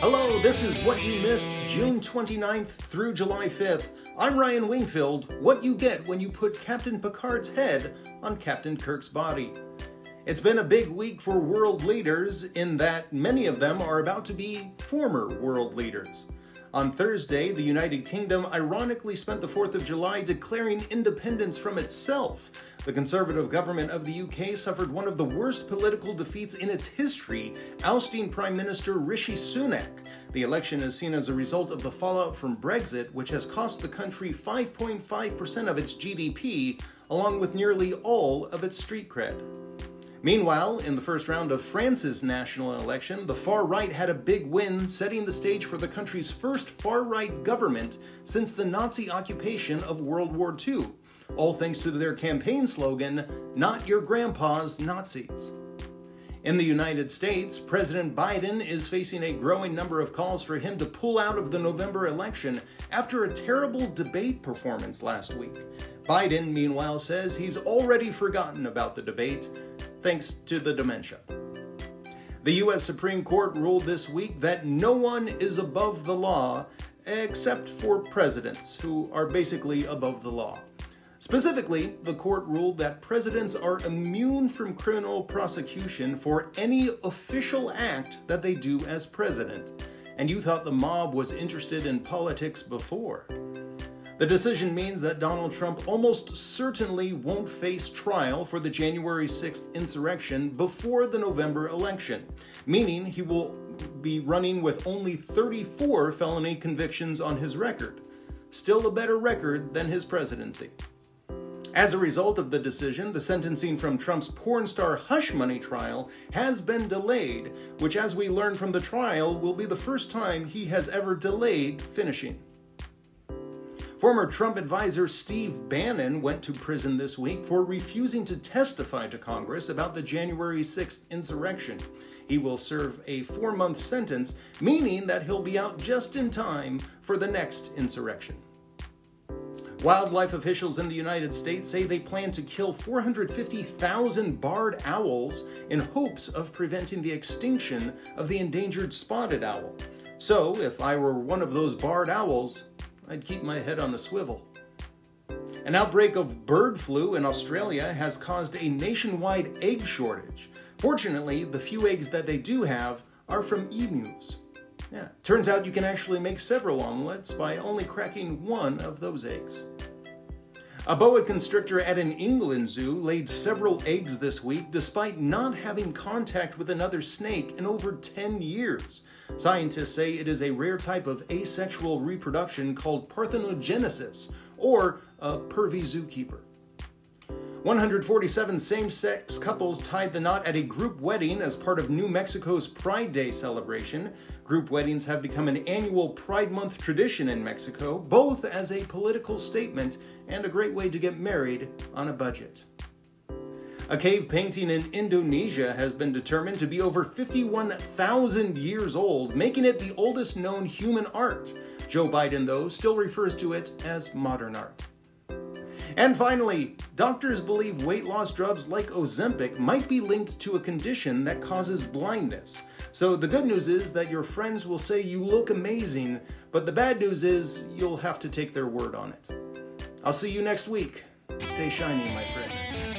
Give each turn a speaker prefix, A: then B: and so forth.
A: Hello, this is What You Missed, June 29th through July 5th. I'm Ryan Wingfield. What you get when you put Captain Picard's head on Captain Kirk's body. It's been a big week for world leaders in that many of them are about to be former world leaders. On Thursday, the United Kingdom ironically spent the 4th of July declaring independence from itself. The Conservative government of the UK suffered one of the worst political defeats in its history, ousting Prime Minister Rishi Sunak. The election is seen as a result of the fallout from Brexit, which has cost the country 5.5% of its GDP, along with nearly all of its street cred. Meanwhile, in the first round of France's national election, the far-right had a big win, setting the stage for the country's first far-right government since the Nazi occupation of World War II, all thanks to their campaign slogan, "Not your grandpa's Nazis." In the United States, President Biden is facing a growing number of calls for him to pull out of the November election after a terrible debate performance last week. Biden, meanwhile, says he's already forgotten about the debate, thanks to the dementia. The U.S. Supreme Court ruled this week that no one is above the law except for presidents, who are basically above the law. Specifically, the court ruled that presidents are immune from criminal prosecution for any official act that they do as president. And you thought the mob was interested in politics before. The decision means that Donald Trump almost certainly won't face trial for the January 6th insurrection before the November election, meaning he will be running with only 34 felony convictions on his record. Still a better record than his presidency. As a result of the decision, the sentencing from Trump's porn star hush money trial has been delayed, which, as we learned from the trial, will be the first time he has ever delayed finishing. Former Trump advisor Steve Bannon went to prison this week for refusing to testify to Congress about the January 6th insurrection. He will serve a 4-month sentence, meaning that he'll be out just in time for the next insurrection. Wildlife officials in the United States say they plan to kill 450,000 barred owls in hopes of preventing the extinction of the endangered spotted owl. So, if I were one of those barred owls, I'd keep my head on a swivel. An outbreak of bird flu in Australia has caused a nationwide egg shortage. Fortunately, the few eggs that they do have are from emus. Yeah, turns out you can actually make several omelets by only cracking one of those eggs. A boa constrictor at an England zoo laid several eggs this week despite not having contact with another snake in over 10 years. Scientists say it is a rare type of asexual reproduction called parthenogenesis, or a pervy zookeeper. 147 same-sex couples tied the knot at a group wedding as part of New Mexico's Pride Day celebration. Group weddings have become an annual Pride Month tradition in Mexico, both as a political statement and a great way to get married on a budget. A cave painting in Indonesia has been determined to be over 51,000 years old, making it the oldest known human art. Joe Biden, though, still refers to it as modern art. And finally, doctors believe weight loss drugs like Ozempic might be linked to a condition that causes blindness. So the good news is that your friends will say you look amazing, but the bad news is you'll have to take their word on it. I'll see you next week. Stay shiny, my friends.